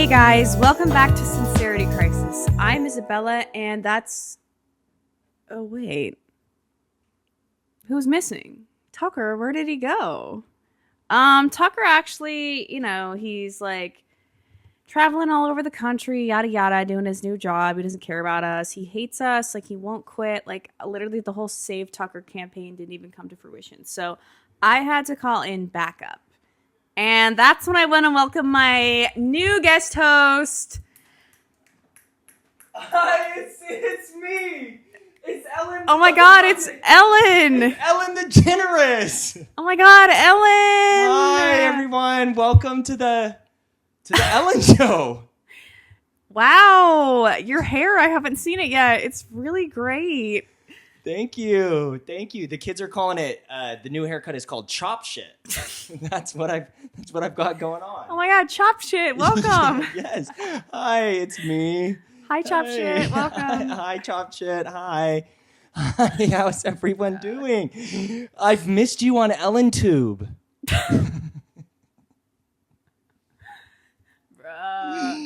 Hey guys, welcome back to Sincerity Crisis. I'm Isabella, and that's... Oh, wait. Who's missing? Tucker, where did he go? Tucker actually, he's like traveling all over the country, yada yada, doing his new job. He doesn't care about us. He hates us. Like, he won't quit. Like, literally the whole Save Tucker campaign didn't even come to fruition. So I had to call in backup. And that's when I went and welcome my new guest host. Hi, it's me. It's Ellen. Oh my God, it's Ellen. It's Ellen Degeneres. Oh my God, Ellen. Hi, everyone. Welcome to the Ellen Show. Wow, your hair, I haven't seen it yet. It's really great. Thank you. The kids are calling it. The new haircut is called chop shit. That's what I've got going on. Oh my God, Chop Shit, welcome. Yes. Hi, it's me. Hi, Chop Shit, welcome. Hi, Chop Shit. Hi. Hi, how's everyone doing? I've missed you on Ellen Tube.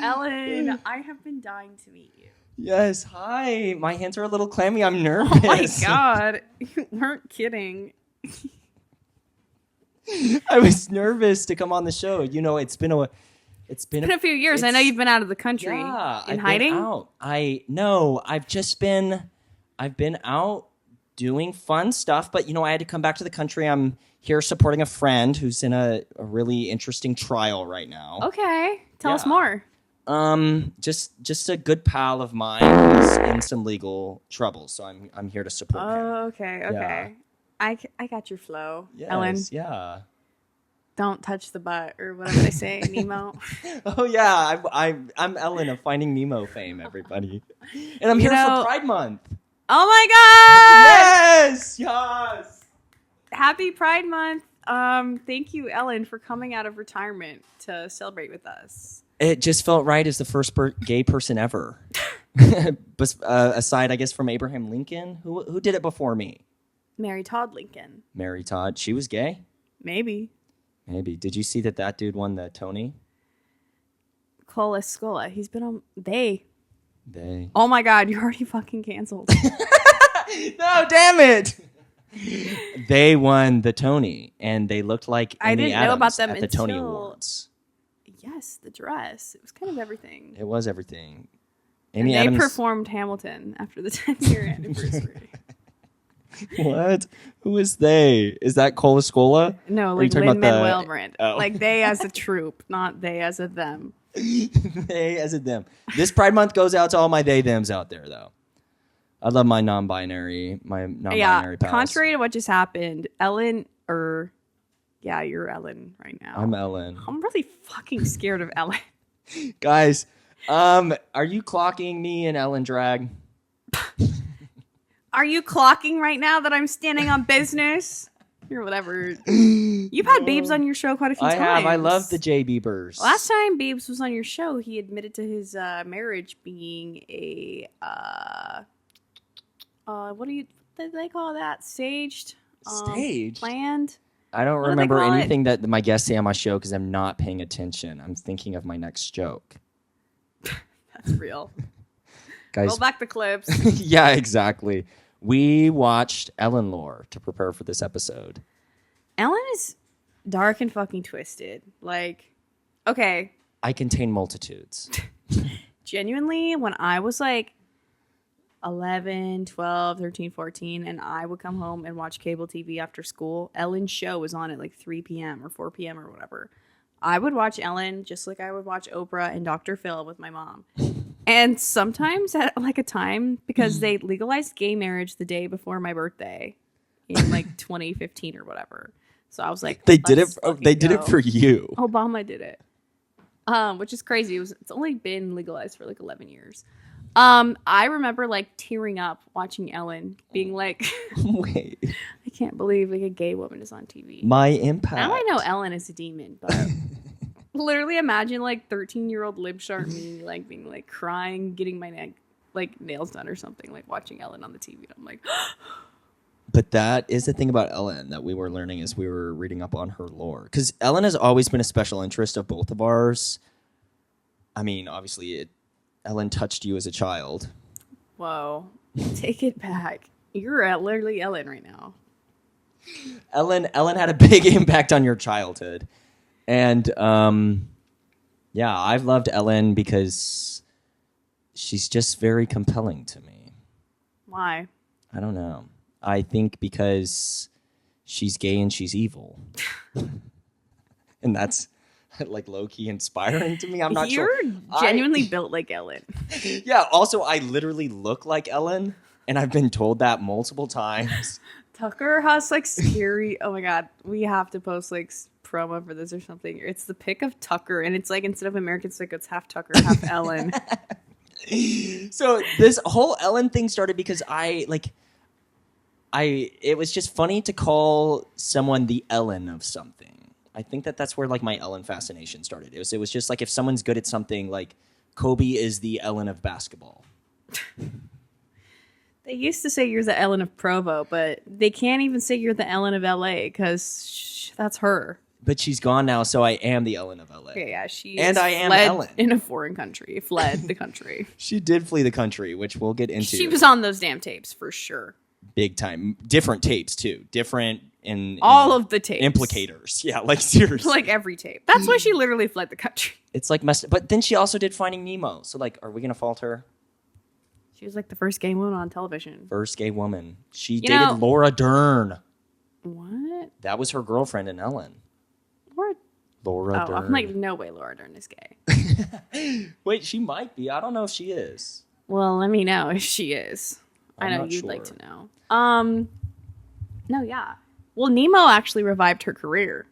Ellen, I have been dying to meet you. Yes, hi. My hands are a little clammy. I'm nervous. Oh my God, you weren't kidding. I was nervous to come on the show. You know, it's been a few years. I know you've been out of the country. Yeah, in hiding. I've been out doing fun stuff, but I had to come back to the country. I'm here supporting a friend who's in a really interesting trial right now. Okay, tell us more. Just a good pal of mine who's in some legal trouble, so I'm here to support him. Oh, okay. Yeah. I got your flow, Yes, Ellen. Yeah. Don't touch the butt, or whatever they say, Nemo. Oh yeah, I'm Ellen of Finding Nemo fame, everybody, and I'm here for Pride Month. Oh my God! Yes. Happy Pride Month. Thank you, Ellen, for coming out of retirement to celebrate with us. It just felt right as the first gay person ever. Aside, I guess, from Abraham Lincoln. Who did it before me? Mary Todd Lincoln. Mary Todd. She was gay? Maybe. Did you see that dude won the Tony? Cola Scola. He's been on... They. Oh my God, you're already fucking canceled. No, damn it! They won the Tony, and they looked like I Amy didn't Adams know about them at the Tony Awards. Yes, the dress. It was kind of everything. It was everything. Amy Adams performed Hamilton after the 10-year anniversary. What? Who is they? Is that Cola Scola? No, like Lin-Manuel Miranda. Oh. Like they as a troupe, not they as a them. They as a them. This Pride Month goes out to all my they-thems out there, though. I love my non-binary pals. Contrary to what just happened, Ellen, yeah, you're Ellen right now. I'm Ellen. I'm really fucking scared of Ellen. Guys, are you clocking me in Ellen drag? Are you clocking right now that I'm standing on business? Or whatever. You've had Biebs on your show quite a few times. I have. I love the J. Biebers. Last time Biebs was on your show, he admitted to his marriage being a what do they call that? Staged? Staged? Planned? I don't remember anything that my guests say on my show because I'm not paying attention. I'm thinking of my next joke. That's real. Guys, roll back the clips. Yeah, exactly. We watched Ellen Lore to prepare for this episode. Ellen is dark and fucking twisted. Like, okay. I contain multitudes. Genuinely, when I was like 11, 12, 13, 14, and I would come home and watch cable TV after school, Ellen's show was on at like 3 p.m. or 4 p.m. or whatever. I would watch Ellen just like I would watch Oprah and Dr. Phil with my mom. And sometimes at like a time, because they legalized gay marriage the day before my birthday in like 2015 or whatever. So I was like, they did it. They did it for you. Obama did it, which is crazy. It's only been legalized for like 11 years. I remember like tearing up watching Ellen, being like, "Wait, I can't believe like a gay woman is on TV." My impact. Now I know Ellen is a demon, but literally imagine like 13-year-old libsharp me like being like crying, getting my nails done or something, like watching Ellen on the TV. I'm like, But that is the thing about Ellen that we were learning as we were reading up on her lore. Because Ellen has always been a special interest of both of ours. I mean, obviously, Ellen touched you as a child. Whoa. Take it back. You're literally Ellen right now. Ellen had a big impact on your childhood. And, yeah, I've loved Ellen because she's just very compelling to me. Why? I don't know. I think because she's gay and she's evil. And that's like low-key inspiring to me. I'm not sure. You're genuinely built like Ellen. Yeah, also I literally look like Ellen, and I've been told that multiple times. Tucker has like scary. Oh my god, we have to post like promo for this or something. It's the pic of Tucker, and it's like instead of American Psycho, it's half Tucker, half Ellen. So this whole Ellen thing started because it was just funny to call someone the Ellen of something. I think that's where like my Ellen fascination started. It was just like if someone's good at something, like Kobe is the Ellen of basketball. They used to say you're the Ellen of Provo, but they can't even say you're the Ellen of LA because that's her. But she's gone now, so I am the Ellen of LA. Okay, yeah, she and I am fled Ellen in a foreign country. Fled the country. She did flee the country, which we'll get into. She was on those damn tapes for sure. Big time. Different tapes too. Different in all of the tapes. Implicators. Yeah, like seriously. Like every tape. That's why she literally fled the country. It's like messed. But then she also did Finding Nemo. So like, are we gonna fault her? She was like the first gay woman on television. First gay woman. She dated Laura Dern. What? That was her girlfriend in Ellen. Laura Dern. I'm like, no way Laura Dern is gay. Wait, she might be. I don't know if she is. Well, let me know if she is. I know you'd like to know. No, yeah. Well, Nemo actually revived her career.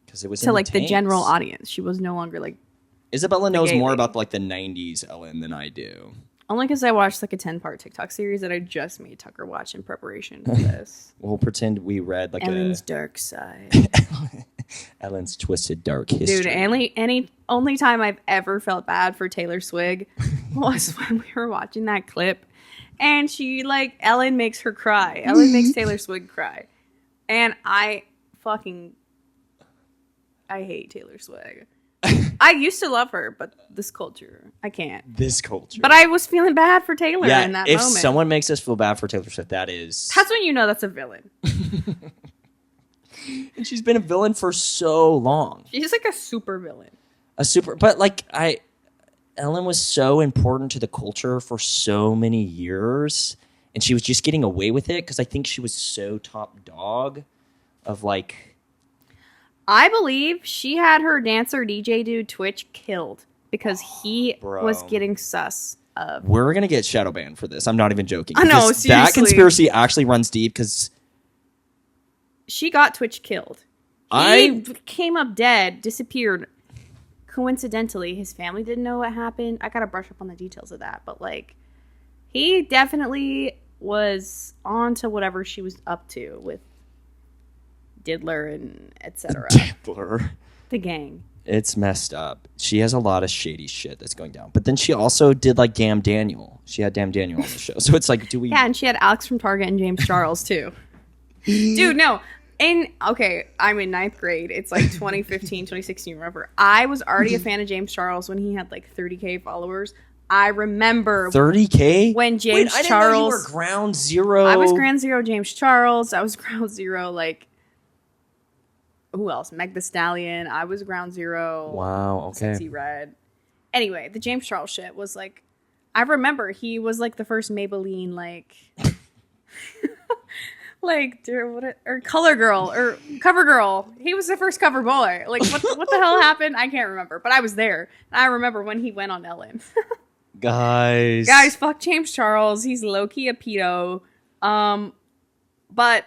Because it was to like the general audience. She was no longer like Isabella knows more about like the 90s Ellen than I do. Only because I watched like a 10-part TikTok series that I just made Tucker watch in preparation for this. We'll pretend we read like Ellen's Dark Side. Ellen's Twisted Dark History. Dude, only time I've ever felt bad for Taylor Swig was when we were watching that clip. And she, like, Ellen makes her cry. Ellen makes Taylor Swig cry. And I hate Taylor Swig. I used to love her, but this culture, I can't. This culture. But I was feeling bad for Taylor in that moment. If someone makes us feel bad for Taylor Swift, that's when you know that's a villain. And she's been a villain for so long. She's like a super villain. But like Ellen was so important to the culture for so many years, and she was just getting away with it because I think she was so top dog of like. I believe she had her dancer DJ dude Twitch killed because he was getting sus of. We're gonna get shadow banned for this. I'm not even joking. I know, seriously. That conspiracy actually runs deep because she got Twitch killed. He came up dead, disappeared. Coincidentally, his family didn't know what happened. I gotta brush up on the details of that, but like, he definitely was on to whatever she was up to with Diddler and etc. Diddler. The gang. It's messed up. She has a lot of shady shit that's going down. But then she also did like Damn Daniel. She had Damn Daniel on the show. So it's like, do we... Yeah, and she had Alex from Target and James Charles too. Dude, no. I'm in 9th grade. It's like 2015, 2016, whatever. I was already a fan of James Charles when he had like 30K followers. I remember 30K when James Charles. I didn't know you were ground zero. I was ground zero James Charles. I was ground zero like who else? Meg the Stallion. I was ground zero. Wow. Okay. Sexy Red. Anyway, the James Charles shit was like. I remember he was like the first Maybelline like. Like, or Color Girl, or Cover Girl. He was the first cover boy. Like, what the hell happened? I can't remember. But I was there. And I remember when he went on Ellen. Guys, fuck James Charles. He's low-key a pedo. But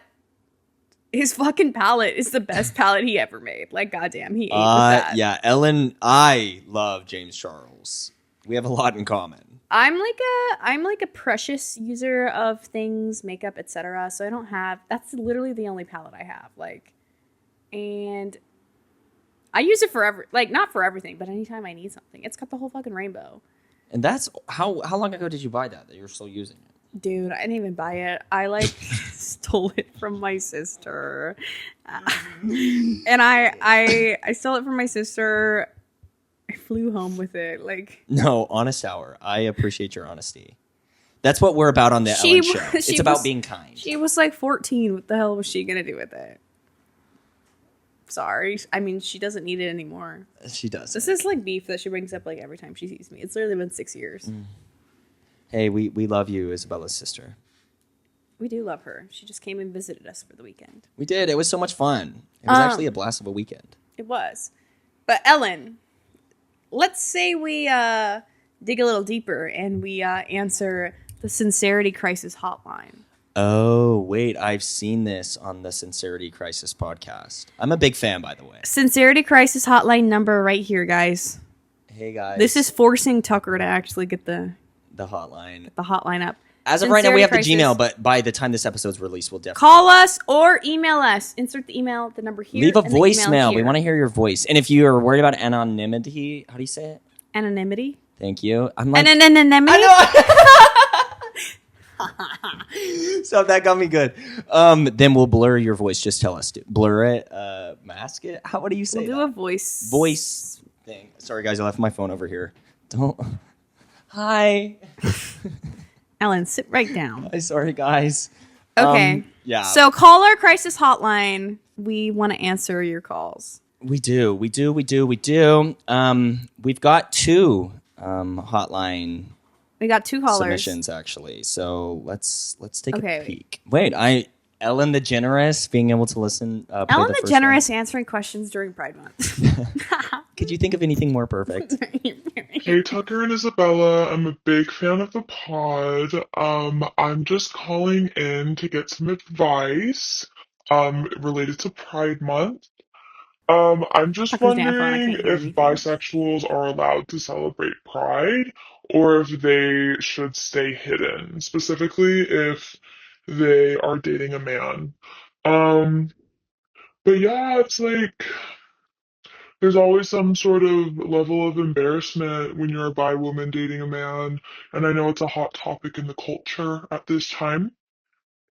his fucking palette is the best palette he ever made. Like, goddamn, he ate with that. Yeah, Ellen, I love James Charles. We have a lot in common. I'm like a precious user of things, makeup, etc. So I don't have. That's literally the only palette I have. Like, and I use it for not for everything, but anytime I need something, it's got the whole fucking rainbow. And that's how long ago did you buy that you're still using it? Dude, I didn't even buy it. I like stole it from my sister, and I stole it from my sister. I flew home with it. Like, No, honest hour. I appreciate your honesty. That's what we're about on the Ellen show. It's about being kind. She was like 14. What the hell was she gonna do with it? Sorry. I mean, she doesn't need it anymore. She does. This is like beef that she brings up like every time she sees me. It's literally been 6 years. Hey, we love you, Isabella's sister. We do love her. She just came and visited us for the weekend. We did. It was so much fun. It was actually a blast of a weekend. It was. But Ellen, let's say we dig a little deeper and we answer the Sincerity Crisis Hotline. Oh, wait. I've seen this on the Sincerity Crisis podcast. I'm a big fan, by the way. Sincerity Crisis Hotline number right here, guys. Hey, guys. This is forcing Tucker to actually get the hotline up. As of right now, we have the Gmail, but by the time this episode's released, we'll definitely call us or email us. Insert the email, the number here. Leave a voicemail. We want to hear your voice. And if you are worried about anonymity, how do you say it? Anonymity. Thank you. I'm like anonymity. So that got me good. Then we'll blur your voice. Just tell us to blur it, mask it. What do you say? We'll do a voice thing. Sorry, guys. I left my phone over here. Don't. Hi. Ellen, sit right down. Hi, sorry, guys. Okay. Yeah. So call our crisis hotline. We want to answer your calls. We do. We've got two hotline. We got two callers. Submissions, actually. So let's take a peek. Wait, Ellen Degeneres being able to listen. Ellen Degeneres answering questions during Pride Month. Could you think of anything more perfect? Hey, Tucker and Isabella. I'm a big fan of the pod. I'm just calling in to get some advice related to Pride Month. I'm just Tucker's down phone. I wondering can't hear if anything. bisexuals are allowed to celebrate Pride or if they should stay hidden, specifically if they are dating a man. But yeah, it's like there's always some sort of level of embarrassment when you're a bi woman dating a man, and I know it's a hot topic in the culture at this time.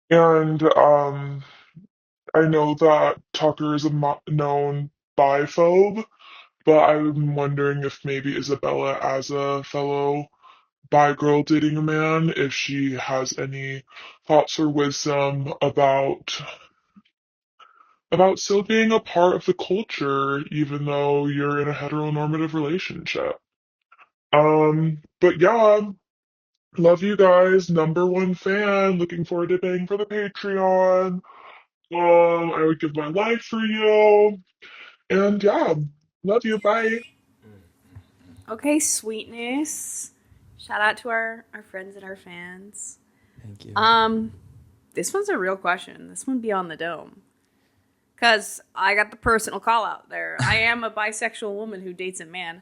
And I know that Tucker is a known biphobe, but I'm wondering if maybe Isabella, as a fellow bi girl dating a man, if she has any thoughts or wisdom about still being a part of the culture, even though you're in a heteronormative relationship. But yeah, love you guys. Number one fan. Looking forward to paying for the Patreon. I would give my life for you. And yeah, love you. Bye. Okay, sweetness. Shout out to our friends and our fans. Thank you. This one's a real question. This one be on the dome. Because I got the personal call out there. I am a bisexual woman who dates a man.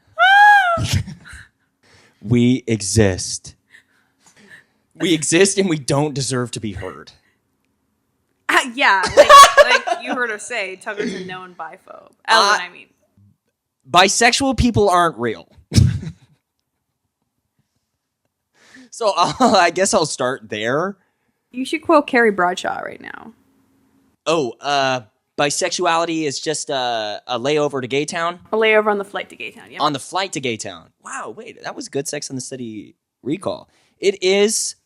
We exist. We exist and we don't deserve to be heard. Yeah, like you heard her say, Tucker's a known biphobe. Ellen, I mean. Bisexual people aren't real. So I guess I'll start there. You should quote Carrie Bradshaw right now. Oh, bisexuality is just a layover to Gaytown? A layover on the flight to Gaytown, yeah. On the flight to Gaytown. Wow, wait, that was good Sex and the City recall. It is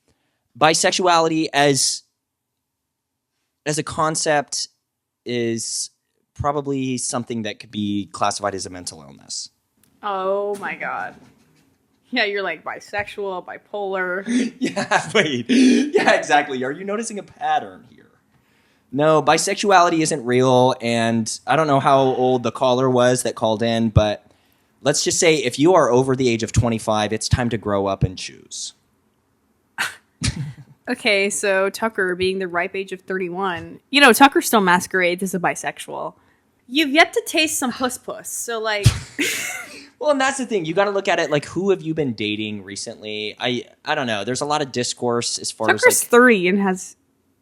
bisexuality as a concept is probably something that could be classified as a mental illness. Oh my God. Yeah, you're like bisexual, bipolar. Yeah, wait. Yeah, exactly. Are you noticing a pattern here? No, bisexuality isn't real, and I don't know how old the caller was that called in, but let's just say if you are over the age of 25, it's time to grow up and choose. Okay, so Tucker being the ripe age of 31, Tucker still masquerades as a bisexual. You've yet to taste some puss, so like... Well, and that's the thing. You got to look at it like, who have you been dating recently? I don't know. There's a lot of discourse as far Tucker's as like... 30 and has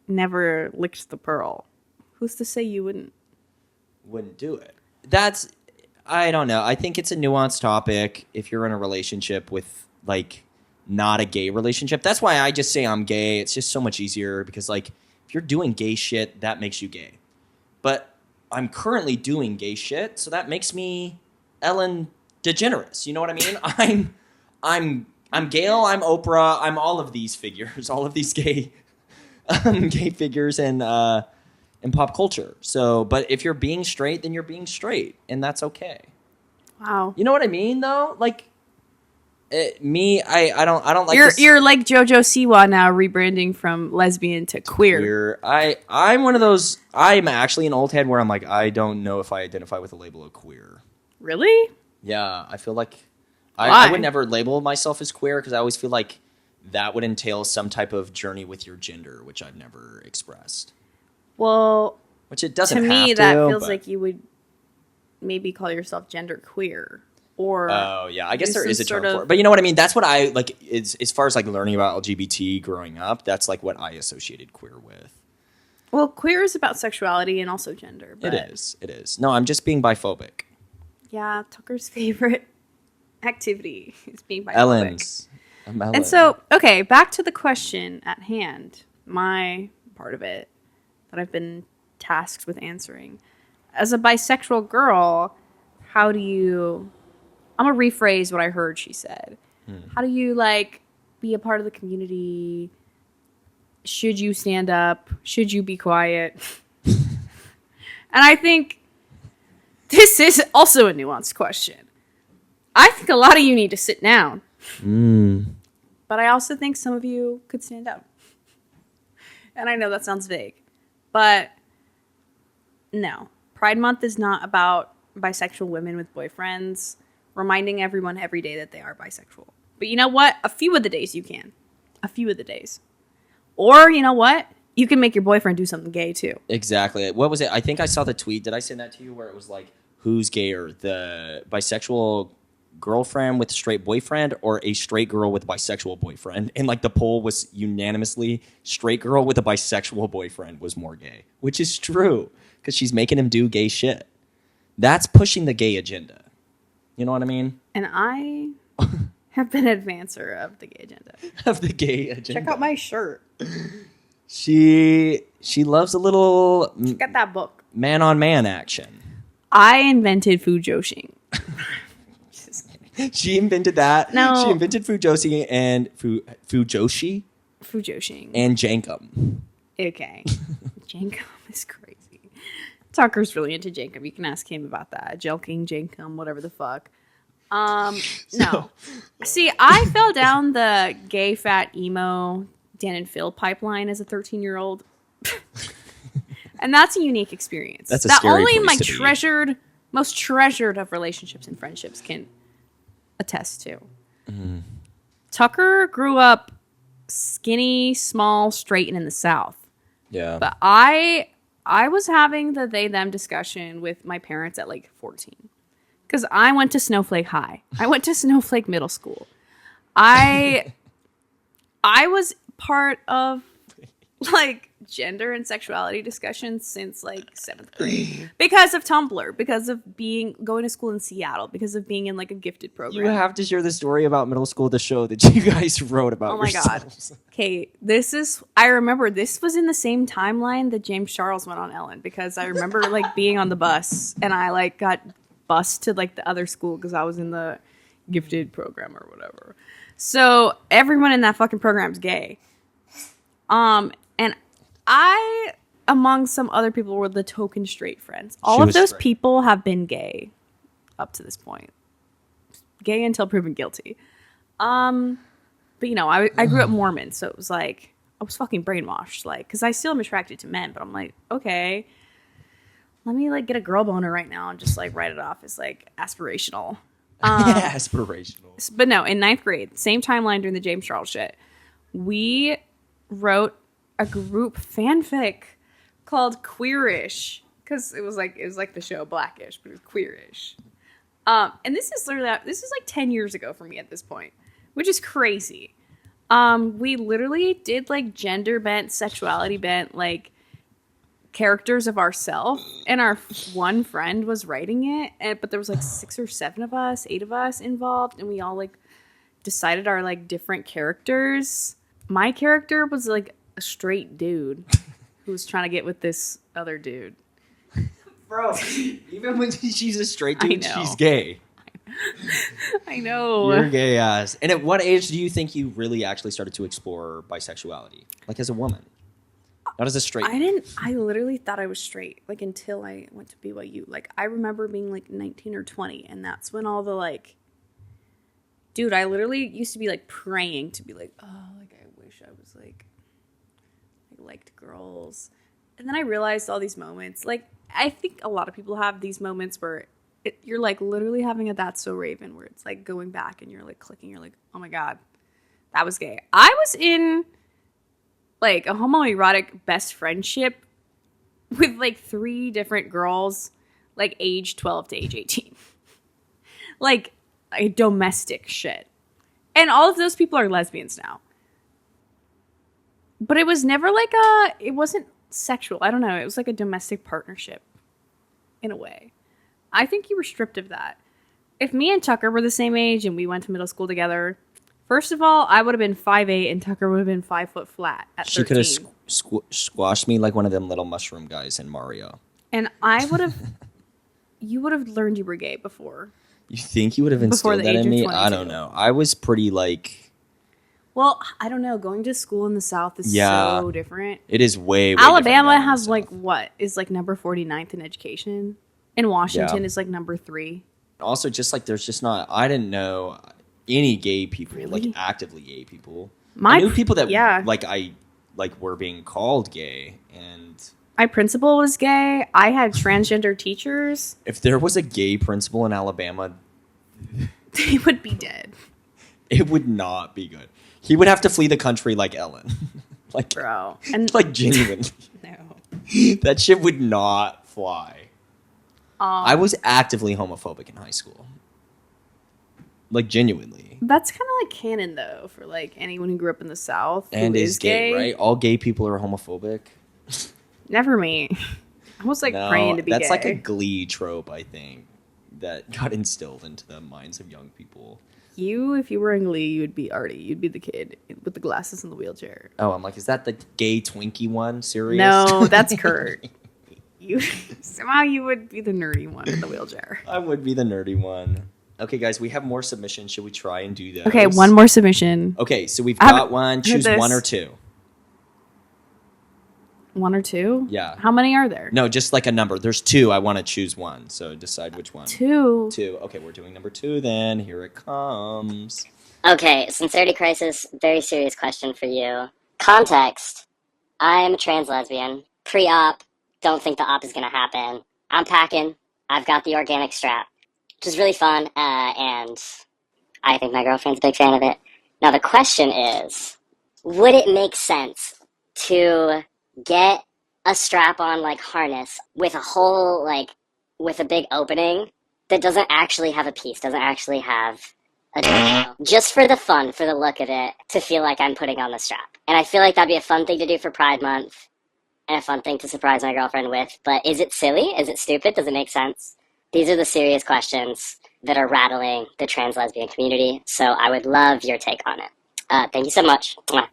never licked the pearl. Who's to say you wouldn't do it? I don't know. I think it's a nuanced topic if you're in a relationship with, like, not a gay relationship. That's why I just say I'm gay. It's just so much easier because, like, if you're doing gay shit, that makes you gay. But I'm currently doing gay shit, so that makes me Ellen DeGeneres. You know what I mean? I'm Gail. I'm Oprah. I'm all of these figures. All of these gay figures in pop culture. So, but if you're being straight, then you're being straight, and that's okay. Wow. You know what I mean, though? Like, I don't like. You're like JoJo Siwa now, rebranding from lesbian to queer. I'm one of those. I'm actually an old head where I'm like, I don't know if I identify with the label of queer. Really? Yeah, I feel like I would never label myself as queer because I always feel like that would entail some type of journey with your gender, which I've never expressed. Well, which it doesn't. To me, have that to, feels but... like you would maybe call yourself gender queer. Or oh yeah, I guess there is a term for it. But you know what I mean? That's what I like as far as like learning about LGBT growing up, that's like what I associated queer with. Well, queer is about sexuality and also gender. But It is. No, I'm just being biphobic. Yeah, Tucker's favorite activity is being biphobic. I'm Ellen. And so, okay, back to the question at hand. My part of it that I've been tasked with answering. As a bisexual girl, how do you... I'm going to rephrase what I heard she said. How do you, like, be a part of the community? Should you stand up? Should you be quiet? And I think this is also a nuanced question. I think a lot of you need to sit down. But I also think some of you could stand up. And I know that sounds vague. But no. Pride Month is not about bisexual women with boyfriends reminding everyone every day that they are bisexual. But you know what? A few of the days you can. A few of the days. Or, you know what? You can make your boyfriend do something gay, too. Exactly. What was it? I think I saw the tweet. Did I send that to you? Where it was like, who's gayer? The bisexual girlfriend with a straight boyfriend or a straight girl with a bisexual boyfriend? And like the poll was unanimously straight girl with a bisexual boyfriend was more gay. Which is true. Because she's making him do gay shit. That's pushing the gay agenda. You know what I mean? And I have been an advancer of the gay agenda. Of the gay agenda. Check out my shirt. She loves a little... Check out that book. Man-on-man action. I invented fujoshing. Just kidding. She invented that. No. She invented fujoshi and fujoshi. Fujoshing. And jankum. Okay. Jankum is crazy. Tucker's really into Jankum. You can ask him about that. Jelking, Jankum, whatever the fuck. No. See, I fell down the gay, fat, emo, Dan and Phil pipeline as a 13-year-old. And that's a unique experience. That's a that scary only place my to be. most treasured of relationships and friendships can attest to. Tucker grew up skinny, small, straight, and in the South. Yeah. But I was having the they-them discussion with my parents at like 14. Because I went to Snowflake High. I went to Snowflake Middle School. I was part of like gender and sexuality discussions since like 7th grade. Because of Tumblr. Because of going to school in Seattle. Because of being in like a gifted program. You have to share the story about middle school, the show that you guys wrote about Oh my yourselves. God. Okay, I remember this was in the same timeline that James Charles went on Ellen. Because I remember like being on the bus and I like got bused to like the other school because I was in the gifted program or whatever. So everyone in that fucking program is gay. And I, among some other people, were the token straight friends. All of those people have been gay up to this point. Gay until proven guilty. But you know, I grew up Mormon, so it was like I was fucking brainwashed, like, because I still am attracted to men, but I'm like, okay, let me like get a girl boner right now and just like write it off as like aspirational. Aspirational. But no, in 9th grade, same timeline during the James Charles shit, we wrote a group fanfic called Queerish because it was like the show Blackish, but it was Queerish. And this is like 10 years ago for me at this point, which is crazy. We literally did like gender bent, sexuality bent, like characters of ourselves, and our one friend was writing it, but there was like 6 or 7 of us, 8 of us involved, and we all like decided our like different characters. My character was like a straight dude who was trying to get with this other dude. Bro, even when she's a straight dude, I know. she's gay. I I know. You're gay ass. And at what age do you think you really actually started to explore bisexuality? Like as a woman, not as a straight. I literally thought I was straight, like, until I went to BYU. Like, I remember being like 19 or 20, and that's when all the like, dude, I literally used to be like praying to be like, oh, like I wish I was like, I liked girls. And then I realized all these moments, like, I think a lot of people have these moments where you're like literally having a That's So Raven, where it's like going back and you're like clicking, you're like, oh my God, that was gay. I was in like a homoerotic best friendship with like 3 different girls, like age 12 to age 18. Like a domestic shit. And all of those people are lesbians now. But it was never like it wasn't sexual. I don't know. It was like a domestic partnership in a way. I think you were stripped of that. If me and Tucker were the same age and we went to middle school together, first of all, I would have been 5'8" and Tucker would have been 5 foot flat at 13. She could have squashed me like one of them little mushroom guys in Mario. And I would have, you would have learned you were gay before. You think you would have instilled that in me? 22. I don't know. I was pretty like... Well, I don't know. Going to school in the South is so different. It is way Alabama has like what? Is like number 49th in education. In Washington is like number 3. Also, just like there's just not... I didn't know any gay people, Really? like actively gay people. I knew people that like were being called gay, and... My principal was gay. I had transgender teachers. If there was a gay principal in Alabama... They would be dead. It would not be good. He would have to flee the country like Ellen. Like, bro. And like genuinely. No. That shit would not fly. I was actively homophobic in high school. Like genuinely. That's kind of like canon though for like anyone who grew up in the South And who is gay, right? All gay people are homophobic. Never me. I was like praying to be that's gay. like a Glee trope, I think, that got instilled into the minds of young people. If you were in Glee, you'd be Artie. You'd be the kid with the glasses and the wheelchair. Oh, I'm like, is that the gay Twinkie one? Serious? No, that's Kurt. Somehow you would be the nerdy one in the wheelchair. I would be the nerdy one. Okay, guys, we have more submissions. Should we try and do those? Okay, one more submission. Okay, so we've got one. Choose one or two. 1 or 2? Yeah. How many are there? No, just like a number. There's 2. I want to choose one. So decide which one. 2. 2. Okay, we're doing number 2 then. Here it comes. Okay, Sincerity Crisis, very serious question for you. Context. I'm a trans lesbian. Pre-op, don't think the op is going to happen. I'm packing. I've got the organic strap, which is really fun, and I think my girlfriend's a big fan of it. Now the question is, would it make sense to get a strap-on like harness with a hole, like with a big opening that doesn't actually have a piece, doesn't actually have a dildo, just for the fun, for the look of it, to feel like I'm putting on the strap? And I feel like that'd be a fun thing to do for Pride Month and a fun thing to surprise my girlfriend with. But is it silly? Is it stupid? Does it make sense? These are the serious questions that are rattling the trans lesbian community, so I would love your take on it. Thank you so much. Mwah.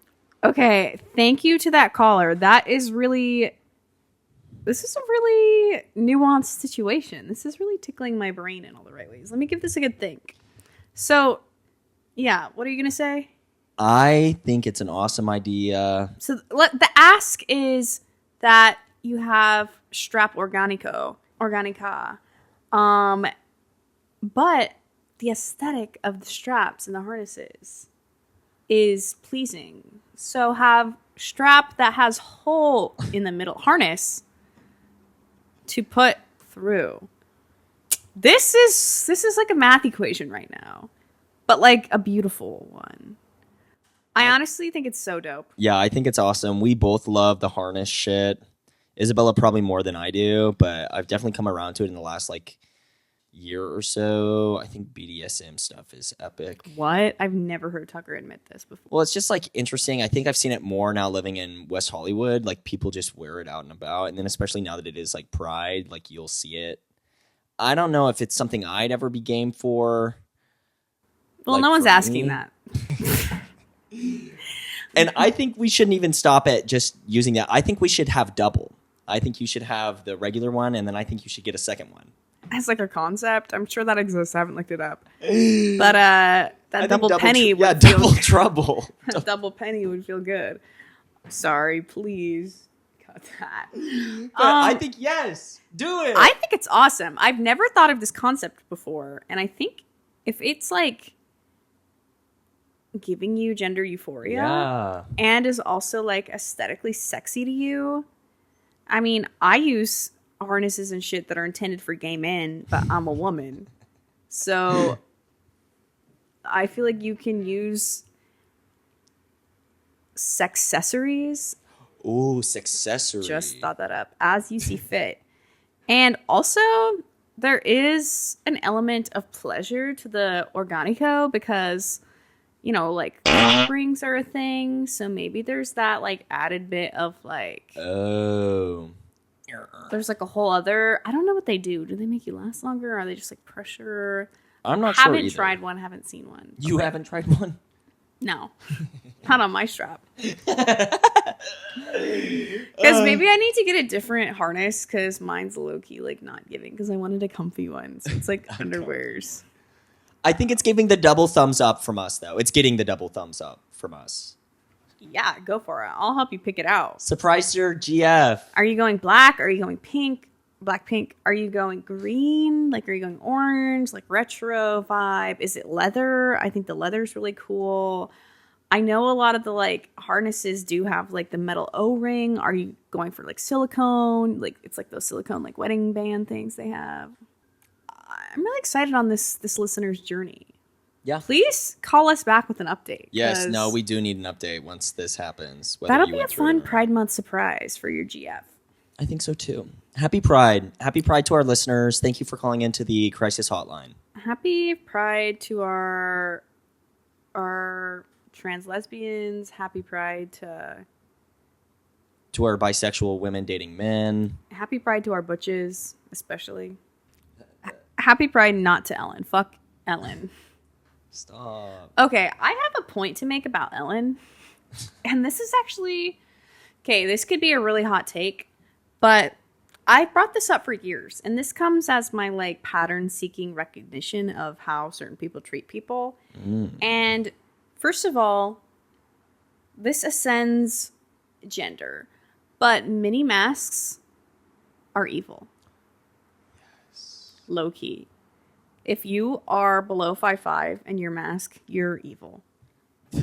Okay, thank you to that caller. This is a really nuanced situation. This is really tickling my brain in all the right ways. Let me give this a good think. So, yeah, what are you going to say? I think it's an awesome idea. So the ask is that you have strap organica. But the aesthetic of the straps and the harnesses is pleasing. So have strap that has hole in the middle harness to put through. This is like a math equation right now, but like a beautiful one. I honestly think it's so dope. Yeah, I think it's awesome. We both love the harness shit. Isabella probably more than I do, but I've definitely come around to it in the last like year or so. I think BDSM stuff is epic. What? I've never heard Tucker admit this before. Well, it's just like interesting. I think I've seen it more now living in West Hollywood. Like people just wear it out and about. And then especially now that it is like Pride, like you'll see it. I don't know if it's something I'd ever be game for. Well, like, no one's for asking me. that. And I think we shouldn't even stop at just using that. I think we should have double. I think you should have the regular one, and then I think you should get a second one. as like a concept. I'm sure that exists. I haven't looked it up. But that double penny would feel double trouble. double penny would feel good. Sorry, please cut that. But I think yes. Do it. I think it's awesome. I've never thought of this concept before, and I think if it's like giving you gender euphoria and is also like aesthetically sexy to you. I mean, I use harnesses and shit that are intended for gay men, but I'm a woman. So I feel like you can use sexcessories. Ooh, sexcessory. Just thought that up. As you see fit. And also, there is an element of pleasure to the Organico because, you know, like rings are a thing. So maybe there's that like added bit of like, oh, there's like a whole other, I don't know what they do. Do they make you last longer? Or are they just like pressure? I'm not sure. Haven't tried one, haven't seen one. You haven't tried one? No. Not on my strap. Because maybe I need to get a different harness because mine's low-key like not giving because I wanted a comfy one. So it's like underwears. I think it's giving the double thumbs up from us, though. It's getting the double thumbs up from us. Yeah, go for it. I'll help you pick it out. Surprise your GF. Are you going black? Are you going pink? Black, pink. Are you going green? Like, are you going orange? Like retro vibe? Is it leather? I think the leather's really cool. I know a lot of the like harnesses do have like the metal O-ring. Are you going for like silicone? Like it's like those silicone like wedding band things they have. I'm really excited on this listener's journey. Yeah. Please call us back with an update. Yes, no, we do need an update once this happens. That'll be a fun Pride Month surprise for your GF. I think so too. Happy Pride. Happy Pride to our listeners. Thank you for calling into the Crisis Hotline. Happy Pride to our trans lesbians. Happy Pride to our bisexual women dating men. Happy Pride to our butches, especially. Happy Pride not to Ellen. Fuck Ellen. Stop. Okay, I have a point to make about Ellen. And this is actually... Okay, this could be a really hot take. But I brought this up for years. And this comes as my like pattern-seeking recognition of how certain people treat people. And first of all, this ascends gender. But mini masks are evil. Yes. Low-key. If you are below 5'5" and your mask, you're evil.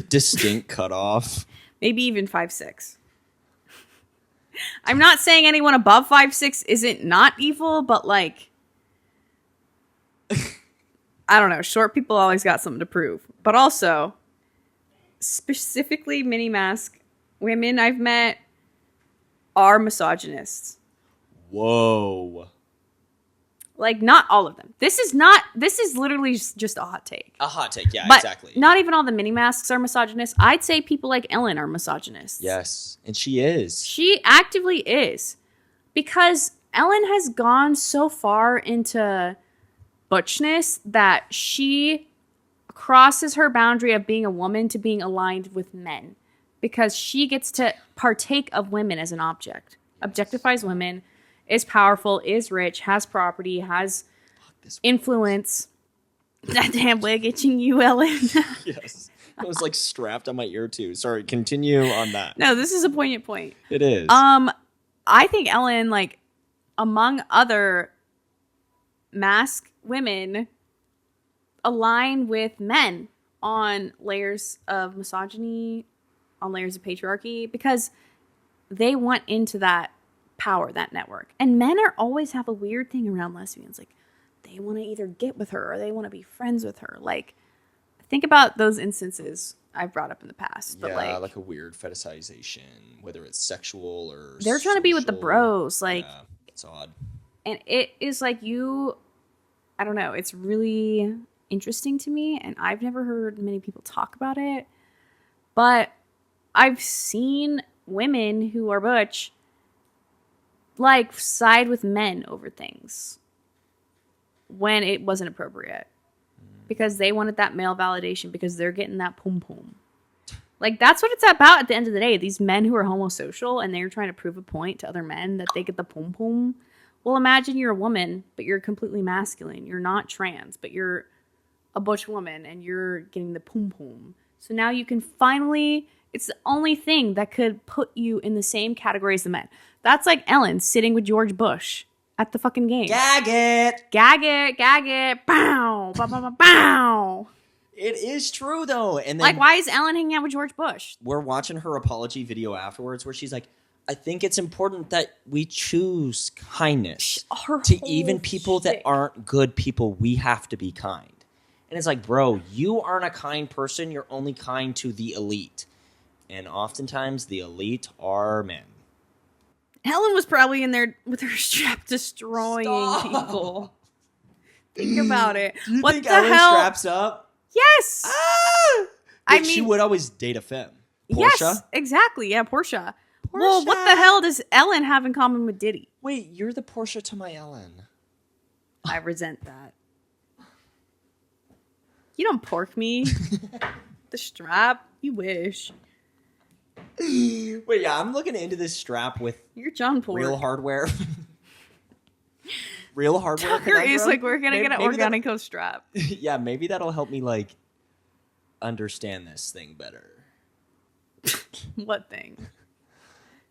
Distinct cutoff. Maybe even 5'6". I'm not saying anyone above 5'6" isn't not evil, but like, I don't know. Short people always got something to prove. But also, specifically mini mask women I've met are misogynists. Whoa. Like, not all of them. This is literally just a hot take. A hot take, yeah, but exactly. Not even all the mini masks are misogynist. I'd say people like Ellen are misogynists. Yes, and she is. She actively is. Because Ellen has gone so far into butchness that she crosses her boundary of being a woman to being aligned with men. Because she gets to partake of women as an object. Objectifies women. Is powerful, is rich, has property, has influence. That damn wig itching you, Ellen. Yes. It was like strapped on my ear too. Sorry, continue on that. No, this is a poignant point. It is. I think Ellen, like, among other mask women, align with men on layers of misogyny, on layers of patriarchy, because they want into that power, that network. And men are always have a weird thing around lesbians. Like, they want to either get with her or they want to be friends with her. Like, think about those instances I've brought up in the past. But yeah, like a weird fetishization, whether it's sexual or they're trying to be with the bros. Like, yeah, it's odd. And it is like I don't know, it's really interesting to me. And I've never heard many people talk about it. But I've seen women who are butch like side with men over things when it wasn't appropriate because they wanted that male validation because they're getting that pum pum. Like, that's what it's about at the end of the day. These men who are homosocial and they're trying to prove a point to other men that they get the pum pum Well, imagine you're a woman, but you're completely masculine. You're not trans, but you're a butch woman and you're getting the poom poom. So now you can finally, it's the only thing that could put you in the same category as the men. That's like Ellen sitting with George Bush at the fucking game. Gag it. Gag it, gag it, bow, bow, bow, bow, bow. It is true, though. And then Like, why is Ellen hanging out with George Bush? we're watching her apology video afterwards where she's like, I think it's important that we choose kindness. Her To whole even people that shtick. aren't good people, we have to be kind. And it's like, bro, you aren't a kind person. You're only kind to the elite. And oftentimes, the elite are men. Helen was probably in there with her strap destroying people. Think about it. Do you What think the Ellen hell? straps up? Yes. Ah! I But she mean- would always date a femme. Portia? Yes, exactly. Yeah, Portia. Well, what the Portia. hell does Ellen have in common with Diddy? Wait, you're the Portia to my Ellen. I resent that. You don't pork me. The strap. You wish. Wait, yeah, I'm looking into this strap with You're John Pork. real hardware. Real hardware. Tucker is conundrum? like, we're gonna get an Maybe that- Organico strap. Yeah, maybe that'll help me like understand this thing better. What thing?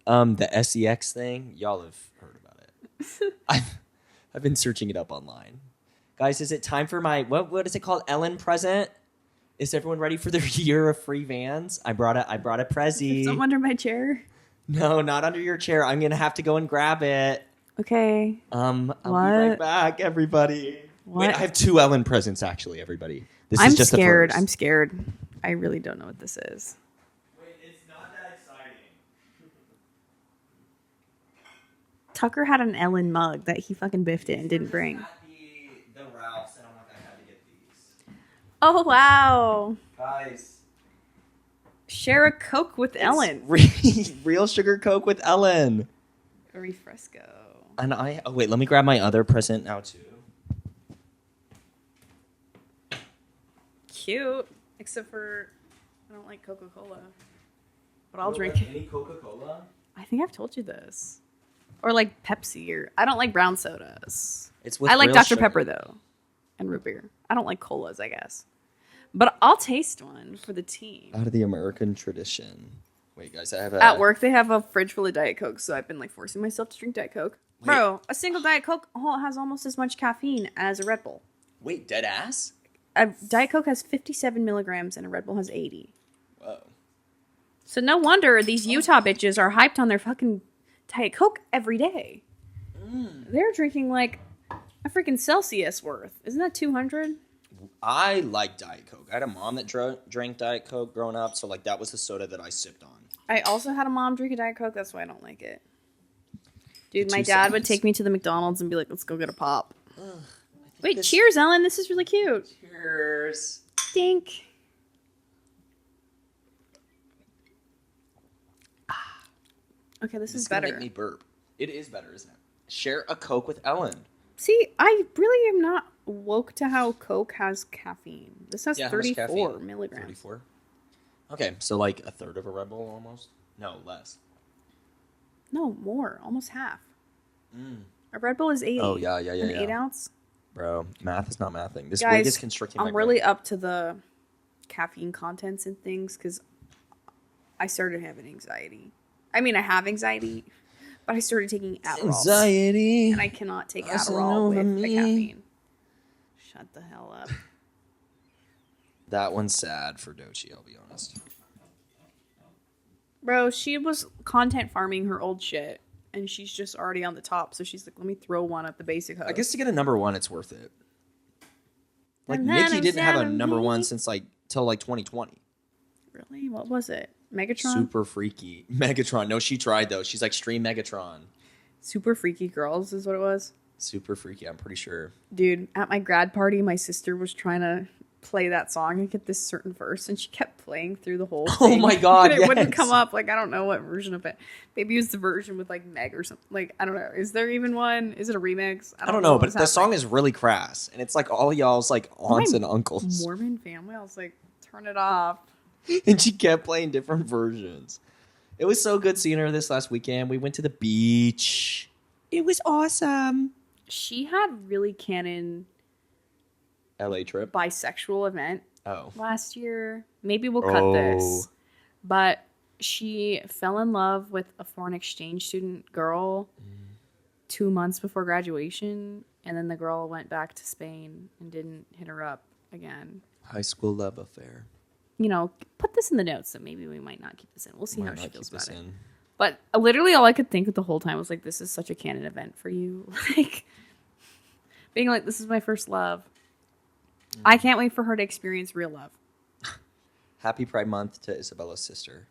The SEX thing, y'all have heard about it. I've been searching it up online. Guys, is it time for my what is it called? Ellen present? Is everyone ready for their year of free Vans? I brought a Prezi. Something under my chair. No, not under your chair. I'm gonna have to go and grab it. Okay. I'll be What? right back, everybody. What? Wait, I have 2 Ellen presents actually, everybody. This I'm is just scared. the first. I'm scared. I really don't know what this is. Wait, it's not that exciting. Tucker had an Ellen mug that he fucking biffed it and didn't bring. At the Ralphs, and I'm like, I had to get these. Oh, wow. Guys. Share a Coke with Ellen. Real sugar Coke with Ellen. A Refresco. And wait, let me grab my other present now too. Cute. Except for, I don't like Coca-Cola. But I'll drink it. Any Coca-Cola? I think I've told you this. Or like Pepsi, or I don't like brown sodas. It's with I like real Dr. sugar. Pepper though. And root beer. I don't like colas, I guess. But I'll taste one for the team. Out of the American tradition. Wait, guys, I have a... At work, they have a fridge full of Diet Coke, so I've been like forcing myself to drink Diet Coke. Wait. Bro, a single Diet Coke has almost as much caffeine as a Red Bull. Wait, dead ass? A Diet Coke has 57 milligrams and a Red Bull has 80. Whoa. So no wonder these Utah bitches are hyped on their fucking Diet Coke every day. They're drinking like a freaking Celsius worth. Isn't that 200? I like Diet Coke. I had a mom that drank Diet Coke growing up, so like that was the soda that I sipped on. I also had a mom drink a Diet Coke. That's why I don't like it. Dude, The my two dad would sides. take me to the McDonald's and be like, let's go get a pop. Wait, this- cheers, Ellen. This is really cute. Cheers. Dink. Okay, this is gonna better. make me burp. It is better, isn't it? Share a Coke with Ellen. See, I really am not woke to how Coke has caffeine. This has Yeah, how much 34 caffeine? milligrams. 34? Okay, so like a third of a Red Bull almost? No, less. No, more. Almost half. A Red Bull is 80. Oh, yeah, An 8 ounce. Bro, math is not mathing. This wig Guys, is constricting my I'm really brain. up to the caffeine contents and things because I started having anxiety. I mean, I have anxiety, but I started taking Adderall. Anxiety. And I cannot take Crossing Adderall over with the me. caffeine. Shut the hell up. That one's sad for Dochi, I'll be honest. Bro, she was content farming her old shit, and she's just already on the top. So she's like, let me throw one at the basic host. I guess to get a number one, it's worth it. Like, And then Nikki I'm didn't have a sad number of one me. since like till like 2020. Really? What was it? Megatron? Super freaky. Megatron. No, she tried though. She's like stream Megatron. Super Freaky Girls is what it was. Super freaky, I'm pretty sure. Dude, at my grad party, my sister was trying to play that song and get this certain verse, and she kept playing through the whole thing. Oh my God, And it wouldn't yes. come up. Like, I don't know what version of it. Maybe it was the version with, like, Meg or something. Like, I don't know. Is there even one? Is it a remix? I don't know, but what's the song happening. is really crass. And it's like all y'all's like aunts My and uncles. Mormon family? I was like, turn it off. And she kept playing different versions. It was so good seeing her this last weekend. We went to the beach. It was awesome. She had really canon LA trip. bisexual event Oh. last year. Maybe we'll cut this. But she fell in love with a foreign exchange student girl 2 months before graduation. And then the girl went back to Spain and didn't hit her up again. High school love affair. You know, put this in the notes, so maybe we might not keep this in. We'll see Might how she not feels keep this about it. in. But literally all I could think of the whole time was like, this is such a canon event for you. Like, being like, this is my first love. I can't wait for her to experience real love. Happy Pride Month to Isabella's sister.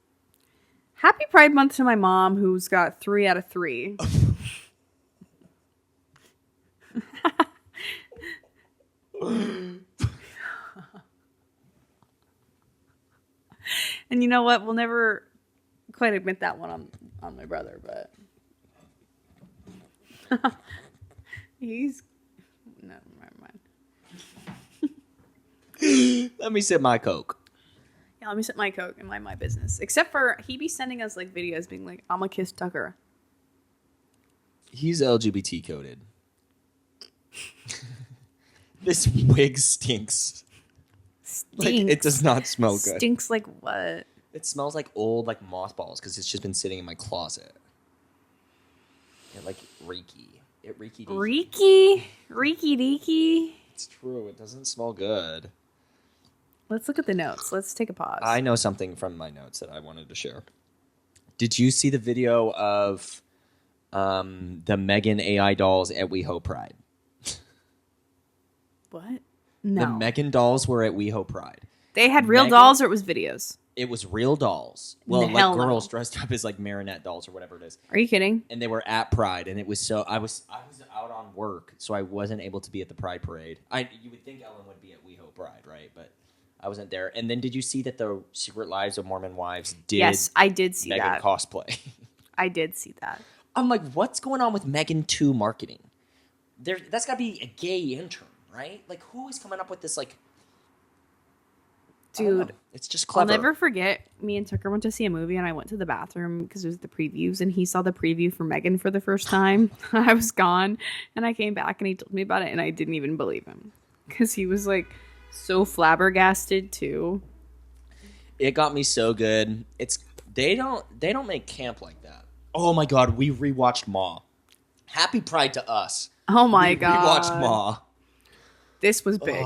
Happy Pride Month to my mom, who's got 3 out of 3. And you know what? We'll never quite admit that one on my brother, but he's no, never mind. Let me sip my Coke. Yeah, let me sip my Coke and mind my business. Except for he be sending us like videos being like, "I'm gonna kiss Tucker." He's LGBT coded. This wig stinks. Like, it does not smell good. Stinks like what? It smells like old, like mothballs, because it's just been sitting in my closet. Yeah, like reeky. It reeky. Reeky? Reeky deeky? It's true. It doesn't smell good. Let's look at the notes. Let's take a pause. I know something from my notes that I wanted to share. Did you see the video of the Megan AI dolls at WeHo Pride? What? No. The Megan dolls were at WeHo Pride. They had real dolls or it was videos? It was real dolls. Well, like Hell no. girls dressed up as like marionette dolls or whatever it is. Are you kidding? And they were at Pride, and it was so I was out on work, so I wasn't able to be at the Pride parade. You would think Ellen would be at WeHo Pride, right? But I wasn't there. And then did you see that the Secret Lives of Mormon Wives did? Yes, I did see Megan that. cosplay. I did see that. I'm like, what's going on with Megan 2 marketing? That's got to be a gay intern, right? Like, who is coming up with this? Like, dude, it's just clever. I'll never forget. Me and Tucker went to see a movie, and I went to the bathroom because it was the previews, and he saw the preview for Megan for the first time. I was gone, and I came back, and he told me about it, and I didn't even believe him because he was like so flabbergasted too. It got me so good. They don't make camp like that. Oh my god, we rewatched Ma. Happy Pride to us. Oh my god, we watched Ma. This was big.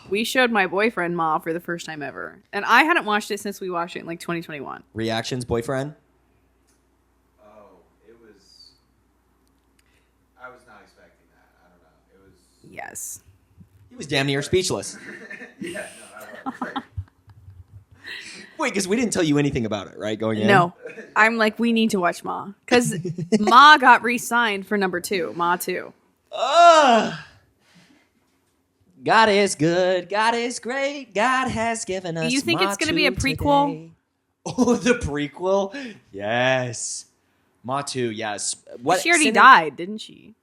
We showed my boyfriend Ma for the first time ever, and I hadn't watched it since we watched it in like 2021. Reactions, boyfriend? Oh, it was. I was not expecting that. I don't know. It was. Yes. He was damn near speechless. Yeah, no, I was. Wait, because we didn't tell you anything about it, right? Going in? No. I'm like, we need to watch Ma. Because Ma got re-signed for number 2. Ma 2. God is good. God is great. God has given us. You think Ma it's going to be a 2 prequel? today. Oh, the prequel? Yes. Ma 2, yes. She already died, didn't she?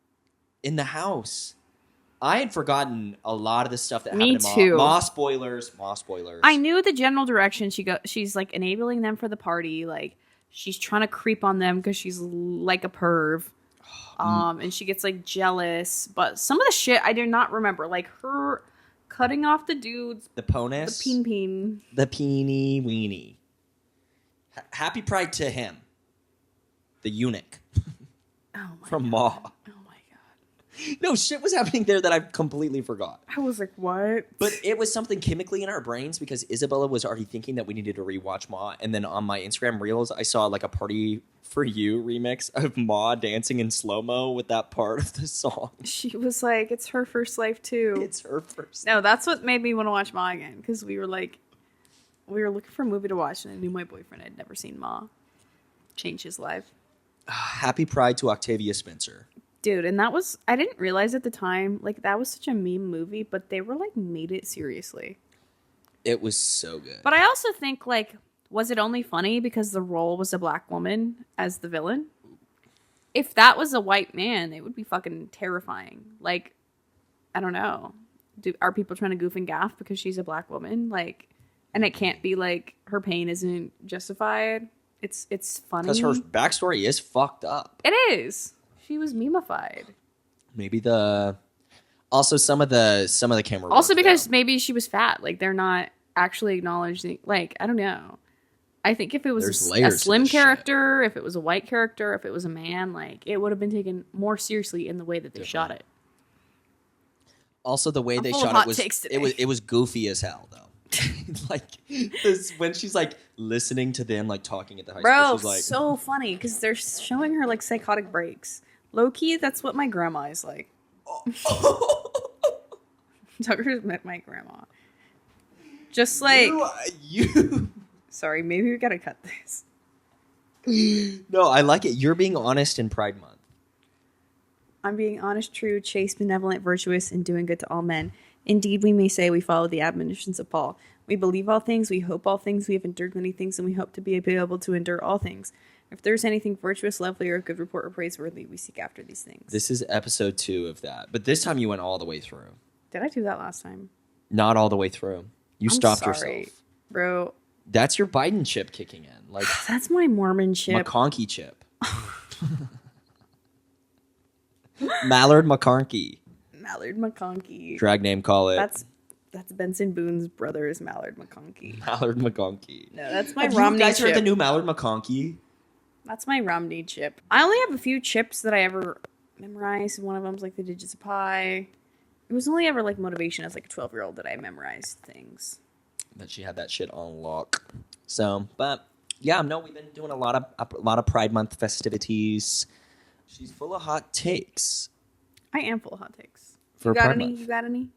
In the house. I had forgotten a lot of the stuff that Me happened to Ma. too. Ma spoilers. Ma spoilers. I knew the general direction she's like enabling them for the party. Like she's trying to creep on them because she's like a perv. And she gets like jealous. But some of the shit I do not remember. Like her cutting off the dudes. The ponis. The peen. The peeny weenie. Happy Pride to him. The eunuch. Oh my From god. Ma. Oh my god. No, shit was happening there that I completely forgot. I was like, what? But it was something chemically in our brains because Isabella was already thinking that we needed to rewatch Ma. And then on my Instagram Reels, I saw like a Party for You remix of Ma dancing in slow-mo with that part of the song. She was like, it's her first life too. It's her first. No, that's what made me want to watch Ma again. Because we were looking for a movie to watch, and I knew my boyfriend had never seen Ma. Changed his life. Happy Pride to Octavia Spencer. Dude, and that was, I didn't realize at the time, like, that was such a meme movie, but they were, like, made it seriously. It was so good. But I also think, like, was it only funny because the role was a black woman as the villain? If that was a white man, it would be fucking terrifying. Like, I don't know. Are people trying to goof and gaff because she's a black woman? Like, and it can't be, like, her pain isn't justified. It's funny. Because her backstory is fucked up. It is. She was memeified. Maybe also some of the camera. Also work, because though. maybe she was fat. Like, they're not actually acknowledging. Like, I don't know. I think if it was There's a layers to slim this shit. character, if it was a white character, if it was a man, like, it would have been taken more seriously in the way that they shot it. Also, the way I'm they full of shot hot it was takes today. it was goofy as hell though. Like when she's like listening to them like talking at the high Bro, school, she's like, so funny because they're showing her like psychotic breaks. Low key, that's what my grandma is like. Tucker's met my grandma. Just like, you. sorry, maybe we gotta cut this. No, I like it. You're being honest in Pride Month. I'm being honest, true, chaste, benevolent, virtuous, and doing good to all men. Indeed, we may say we follow the admonitions of Paul. We believe all things, we hope all things, we have endured many things, and we hope to be able to endure all things. If there's anything virtuous, lovely, or of good report or praiseworthy, we seek after these things. This is episode 2 of that, but this time you went all the way through. Did I do that last time? Not all the way through. You stopped sorry, yourself, bro. That's your Biden chip kicking in, like That's my Mormon chip. McConkey chip. Mallard McConkey. Mallard McConkey. Drag name, call it. That's Benson Boone's brother is Mallard McConkey. Mallard McConkey. No, that's my Have Romney you guys chip. heard the new Mallard McConkey? That's my Romney chip. I only have a few chips that I ever memorized. One of them's like the digits of pi. It was only ever like motivation as like a 12-year-old that I memorized things. That she had that shit on lock. So, but yeah, no, we've been doing a lot of Pride Month festivities. She's full of hot takes. I am full of hot takes. For You got Pride any? Month. You got any?